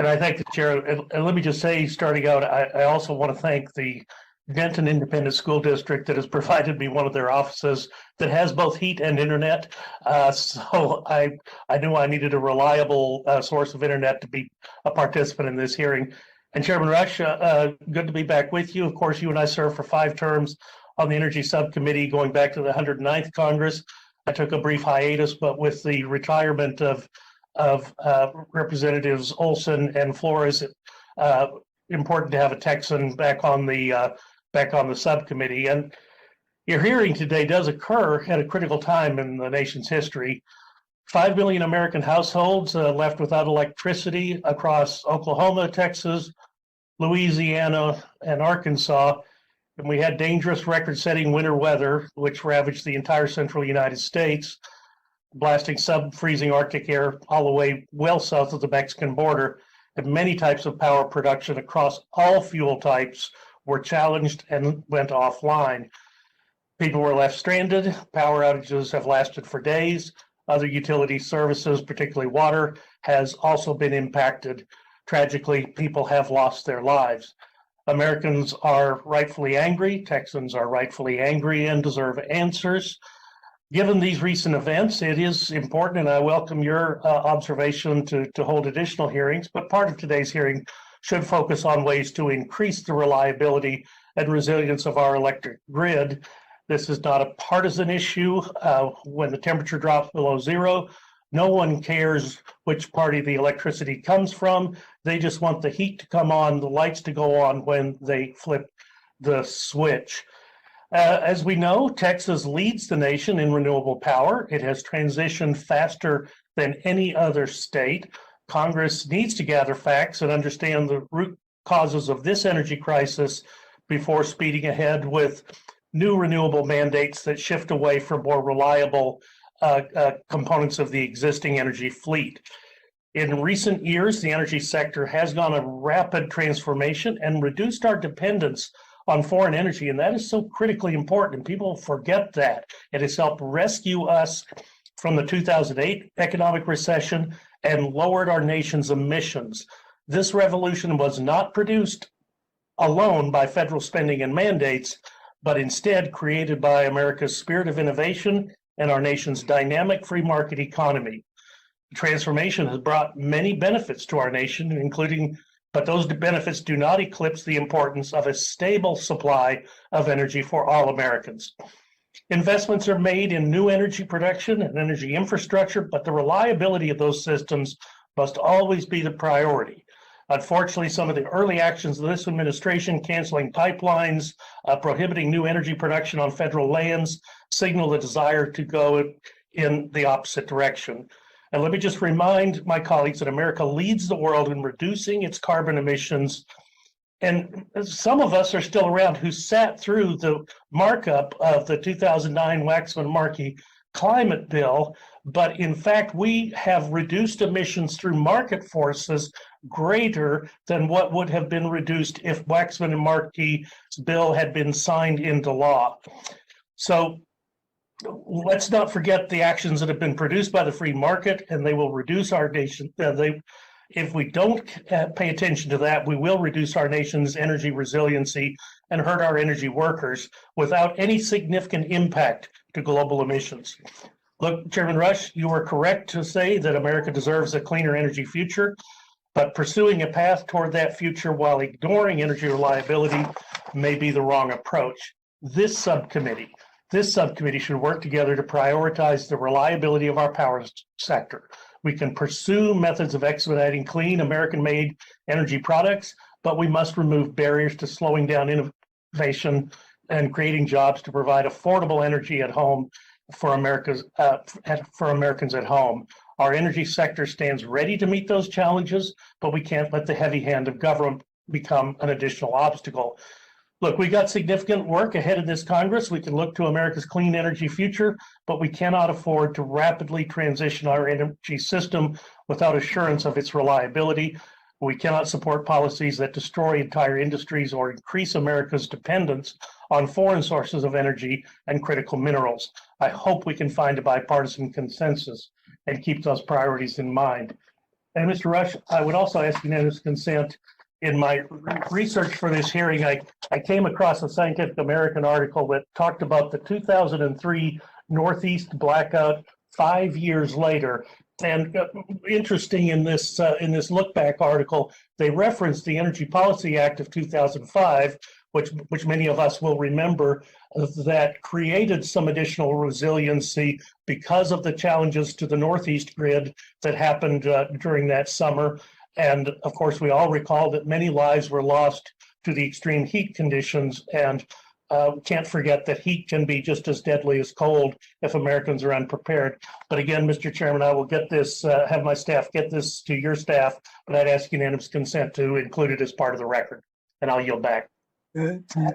And I thank the chair. And let me just say, starting out, I also want to thank the Denton Independent School District that has provided me one of their offices that has both heat and internet. So I knew I needed a reliable source of internet to be a participant in this hearing. And Chairman Rush, good to be back with you. Of course, you and I served for 5 terms on the Energy Subcommittee going back to the 109th Congress. I took a brief hiatus, but with the retirement of Representatives Olson and Flores, important to have a Texan back on the subcommittee. And your hearing today does occur at a critical time in the nation's history. 5 million American households left without electricity across Oklahoma, Texas, Louisiana, and Arkansas. And we had dangerous record-setting winter weather, which ravaged the entire central United States, blasting sub-freezing Arctic air all the way well south of the Mexican border. And many types of power production across all fuel types were challenged and went offline. People were left stranded. Power outages have lasted for days. Other utility services, particularly water, has also been impacted. Tragically, people have lost their lives. Americans are rightfully angry. Texans are rightfully angry and deserve answers. Given these recent events, it is important, and I welcome your observation to hold additional hearings, but part of today's hearing should focus on ways to increase the reliability and resilience of our electric grid. This is not a partisan issue. When the temperature drops below zero, no one cares which party the electricity comes from. They just want the heat to come on, the lights to go on when they flip the switch. As we know, Texas leads the nation in renewable power. It has transitioned faster than any other state. Congress needs to gather facts and understand the root causes of this energy crisis before speeding ahead with new renewable mandates that shift away from more reliable components of the existing energy fleet. In recent years, the energy sector has gone a rapid transformation and reduced our dependence on foreign energy, and that is so critically important, and people forget that. It has helped rescue us from the 2008 economic recession and lowered our nation's emissions. This revolution was not produced alone by federal spending and mandates, but instead created by America's spirit of innovation and our nation's dynamic free market economy. The transformation has brought many benefits to our nation, including, but those benefits do not eclipse the importance of a stable supply of energy for all Americans. Investments are made in new energy production and energy infrastructure, but the reliability of those systems must always be the priority. Unfortunately, some of the early actions of this administration, canceling pipelines, prohibiting new energy production on federal lands, signal the desire to go in the opposite direction. And let me just remind my colleagues that America leads the world in reducing its carbon emissions. And some of us are still around who sat through the markup of the 2009 Waxman-Markey climate bill. But in fact, we have reduced emissions through market forces greater than what would have been reduced if Waxman-Markey's bill had been signed into law. So let's not forget the actions that have been produced by the free market, and they will reduce our nation. If we don't pay attention to that, we will reduce our nation's energy resiliency and hurt our energy workers without any significant impact to global emissions. Look, Chairman Rush, you are correct to say that America deserves a cleaner energy future, but pursuing a path toward that future while ignoring energy reliability may be the wrong approach. This subcommittee should work together to prioritize the reliability of our power sector. We can pursue methods of expediting clean American-made energy products, but we must remove barriers to slowing down innovation and creating jobs to provide affordable energy at home for Americans at home. Our energy sector stands ready to meet those challenges, but we can't let the heavy hand of government become an additional obstacle. Look, we got significant work ahead of this Congress. We can look to America's clean energy future, but we cannot afford to rapidly transition our energy system without assurance of its reliability. We cannot support policies that destroy entire industries or increase America's dependence on foreign sources of energy and critical minerals. I hope we can find a bipartisan consensus and keep those priorities in mind. And Mr. Rush, I would also ask unanimous consent. In my research for this hearing, I came across a Scientific American article that talked about the 2003 Northeast blackout 5 years later. And interesting in this look back article, they referenced the Energy Policy Act of 2005, which many of us will remember, that created some additional resiliency because of the challenges to the Northeast grid that happened during that summer. And of course, we all recall that many lives were lost to the extreme heat conditions, and can't forget that heat can be just as deadly as cold if Americans are unprepared. But again, Mr. Chairman, I will get this, have my staff get this to your staff, but I'd ask unanimous consent to include it as part of the record, and I'll yield back.